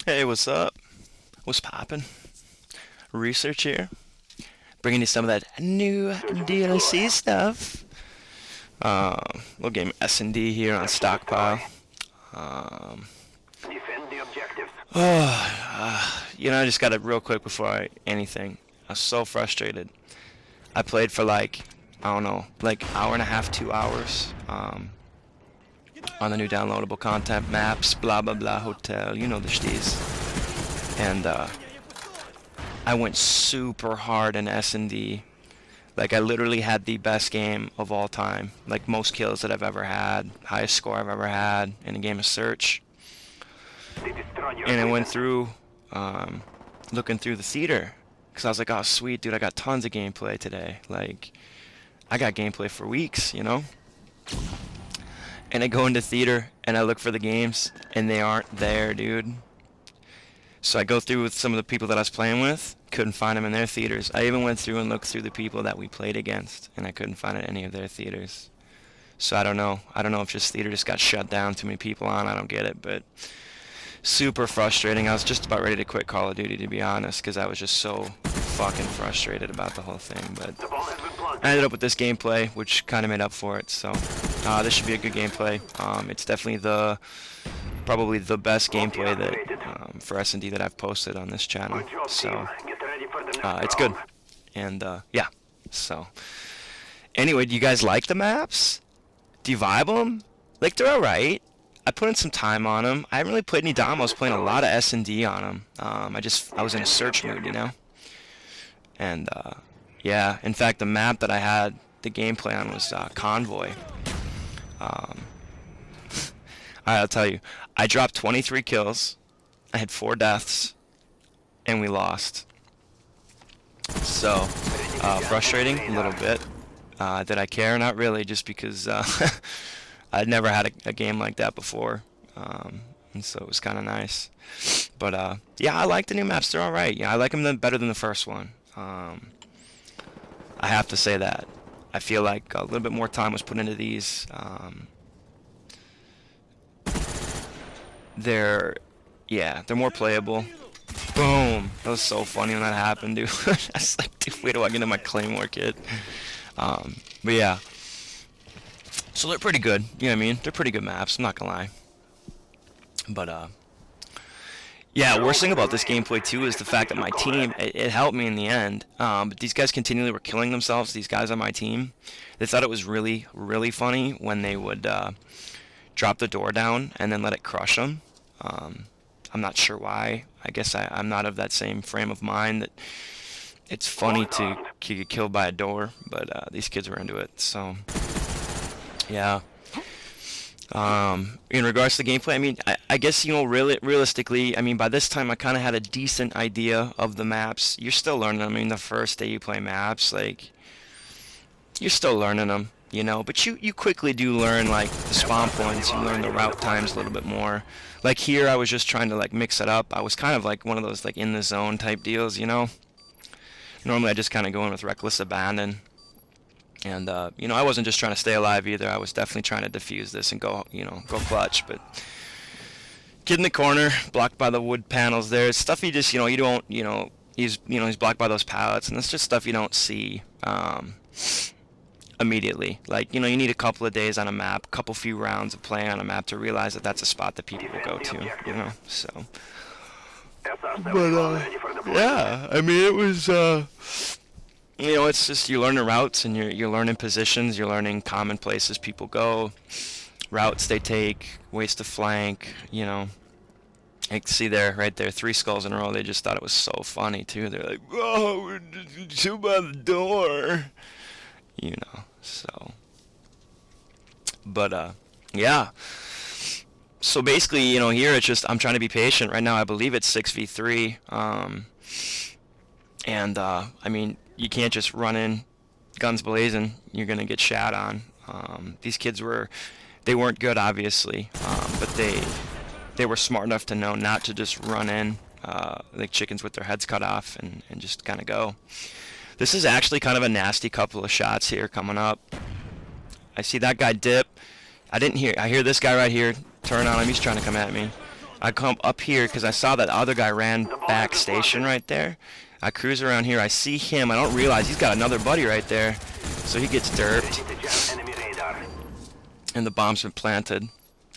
Hey, what's up? What's poppin'? Research here, bringing you some of that new DLC stuff. Little game S&D here on Stockpile. Um, I just got it real quick before anything. I was so frustrated. I played for like, I don't know, like hour and a half, 2 hours. On the new downloadable content maps, blah blah blah, hotel, you know the steez. And I went super hard in S&D. Like I literally had the best game of all time. Like most kills that I've ever had, highest score I've ever had in a game of Search. And I went through, looking through the theater, because I was like, oh sweet, dude, I got tons of gameplay today. Like I got gameplay for weeks. And I go into theater and I look for the games, and they aren't there, dude. So I go through with some of the people that I was playing with, couldn't find them in their theaters. I even went through and looked through the people that we played against, and I couldn't find it in any of their theaters. So I don't know. I don't know if this theater just got shut down, too many people on. I don't get it, but super frustrating. I was just about ready to quit Call of Duty, to be honest, because I was just so fucking frustrated about the whole thing. But I ended up with this gameplay, which kind of made up for it. So this should be a good gameplay. It's definitely probably the best gameplay that for S&D that I've posted on this channel. So it's good. And yeah. So anyway, do you guys like the maps? Do you vibe them? Like they're alright. I put in some time on them. I haven't really played any dom. I was playing a lot of S&D on them. I was in a search mood. And yeah, in fact, the map that I had the gameplay on was Convoy. Um, Alright, I'll tell you. I dropped 23 kills. I had 4 deaths, and we lost. So, frustrating a little bit. Did I care? Not really, just because I'd never had a game like that before. And so it was kind of nice. But yeah, I like the new maps. They're alright. Yeah, I like them better than the first one. I have to say that. I feel like a little bit more time was put into these. They're more playable. Boom! That was so funny when that happened, dude. I was like, dude, wait till I get into my Claymore kit. But yeah. So they're pretty good. You know what I mean? They're pretty good maps, I'm not gonna lie. But yeah, worst thing about this gameplay too is the fact that my team, it helped me in the end. But these guys continually were killing themselves, these guys on my team. They thought it was really, really funny when they would drop the door down and then let it crush them. I'm not sure why. I guess I'm not of that same frame of mind that it's funny to get killed by a door, but these kids were into it. So yeah. In regards to the gameplay, I mean, I guess, really, realistically, I mean, by this time I kind of had a decent idea of the maps. You're still learning them. I mean, the first day you play maps, like, you're still learning them. But you quickly do learn, like, the spawn points. You learn the route times a little bit more. Like, here I was just trying to, like, mix it up. I was kind of like one of those, like, in the zone type deals. Normally I just kind of go in with reckless abandon. And, I wasn't just trying to stay alive either. I was definitely trying to defuse this and go clutch. But kid in the corner, blocked by the wood panels there. It's stuff you just, you don't, he's blocked by those pallets. And it's just stuff you don't see immediately. Like, you need a couple of days on a map, few rounds of play on a map to realize that that's a spot that people will go to, so. But, yeah, I mean, it was, it's just you're learning routes and you're learning positions, you're learning common places people go, routes they take, ways to flank. You can see there, right there, 3 skulls in a row. They just thought it was so funny too. They're like, "Oh, we're two by the door," So, but yeah. So basically, here it's just I'm trying to be patient. Right now, I believe it's 6v3. And I mean, you can't just run in guns blazing. You're gonna get shot on. These kids they weren't good, obviously, but they were smart enough to know not to just run in like chickens with their heads cut off and just kind of go. This is actually kind of a nasty couple of shots here coming up. I see that guy dip. I hear this guy right here turn on him. He's trying to come at me. I come up here because I saw that other guy ran back station right there. I cruise around here. I see him. I don't realize he's got another buddy right there. So he gets derped. And the bomb's been planted.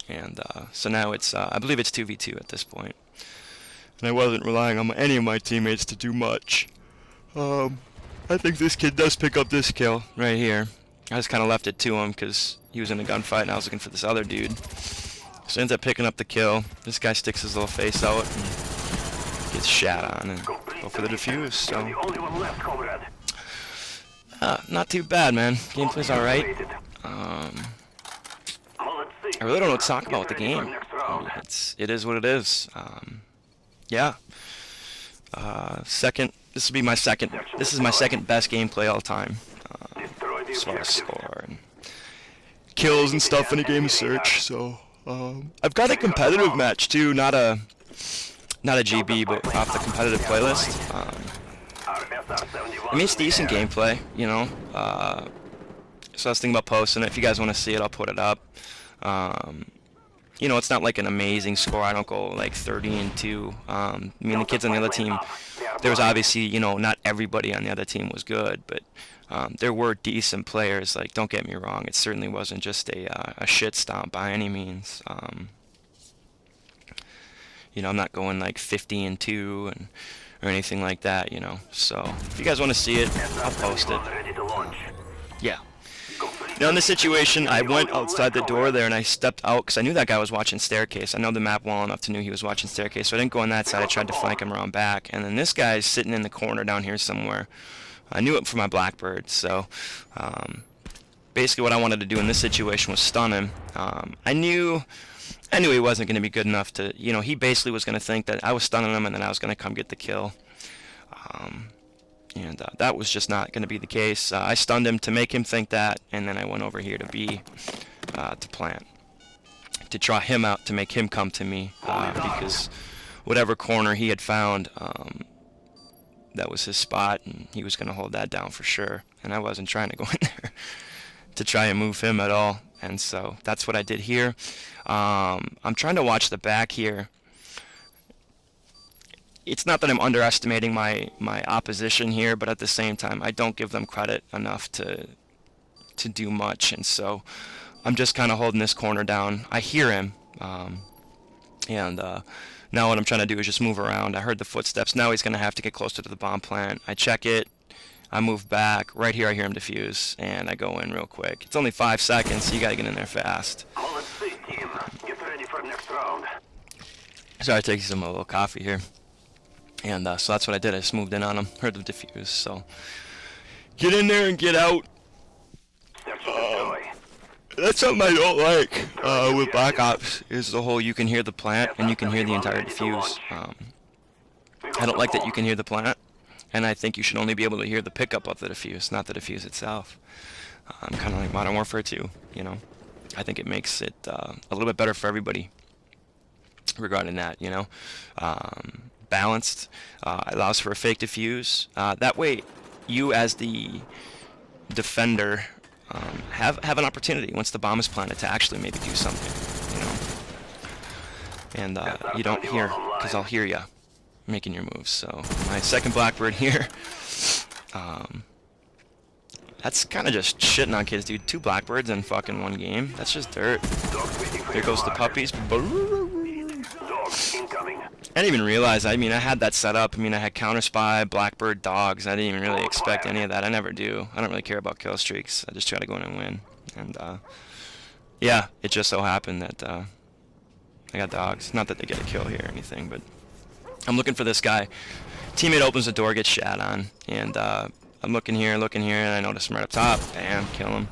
And so now it's, I believe it's 2v2 at this point. And I wasn't relying on any of my teammates to do much. I think this kid does pick up this kill right here. I just kind of left it to him because he was in a gunfight and I was looking for this other dude. So ends up picking up the kill. This guy sticks his little face out and gets shot on and go for the defuse. So not too bad, man. Gameplay's alright. I really don't know what to talk about with the game. I mean, it is what it is. Yeah. This will be my second. This is my second best gameplay all time, as far as score and kills and stuff in a game of Search. So I've got a competitive match too, not a GB, but off the competitive playlist. I mean, it's decent gameplay, you know. So I was thinking about posting it. If you guys want to see it, I'll put it up. You know, it's not like an amazing score. I don't go like 30-2. I mean, the kids on the other team, there was obviously, you know, not everybody on the other team was good, but there were decent players. Like, don't get me wrong, it certainly wasn't just a shit stomp by any means. You know, I'm not going like 50-2 or anything like that, you know. So if you guys want to see it, I'll post it. Yeah. Now in this situation, I went outside the door there and I stepped out because I knew that guy was watching staircase. I know the map well enough to know he was watching staircase, so I didn't go on that side. I tried to flank him around back, and then this guy's sitting in the corner down here somewhere. I knew it for my Blackbird, so basically what I wanted to do in this situation was stun him. I knew he wasn't going to be good enough to, you know, he basically was going to think that I was stunning him and then I was going to come get the kill. And that was just not going to be the case. I stunned him to make him think that, and then I went over here to B, to plant, to draw him out, to make him come to me, because whatever corner he had found, that was his spot, and he was going to hold that down for sure. And I wasn't trying to go in there to try and move him at all. And so that's what I did here. I'm trying to watch the back here. It's not that I'm underestimating my opposition here, but at the same time, I don't give them credit enough to do much, and so I'm just kind of holding this corner down. I hear him, and now what I'm trying to do is just move around. I heard the footsteps. Now he's going to have to get closer to the bomb plant. I check it. I move back. Right here, I hear him defuse, and I go in real quick. It's only 5 seconds, so you got to get in there fast. Sorry, I take some a little coffee here. And so that's what I did. I just moved in on him, heard the defuse. So get in there and get out. That's something I don't like with Black Ops, is the whole you can hear the plant and you can hear the entire defuse. I don't like that you can hear the plant, and I think you should only be able to hear the pickup of the defuse, not the defuse itself. Kind of like Modern Warfare 2, you know. I think it makes it a little bit better for everybody regarding that, you know. Balanced, allows for a fake defuse. That way, you as the defender have an opportunity once the bomb is planted to actually maybe do something, you know. And you don't hear, because I'll hear you making your moves. So my second Blackbird here. That's kind of just shitting on kids, dude. 2 Blackbirds in fucking 1 game. That's just dirt. There goes the puppies. I didn't even realize, I mean, I had that set up. I mean, I had Counter Spy, Blackbird, dogs. I didn't even really expect any of that. I never do. I don't really care about kill streaks. I just try to go in and win. And, yeah, it just so happened that I got dogs. Not that they get a kill here or anything, but I'm looking for this guy. Teammate opens the door, gets shot on. And I'm looking here, and I notice him right up top. Bam, kill him.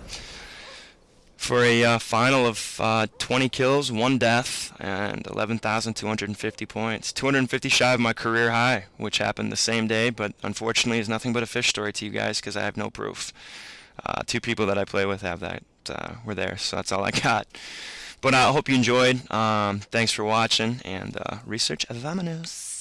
For a final of 20 kills, 1 death, and 11,250 points. 250 shy of my career high, which happened the same day, but unfortunately is nothing but a fish story to you guys because I have no proof. 2 people that I play with have that, were there, so that's all I got. But I hope you enjoyed. Thanks for watching, and research vamonos.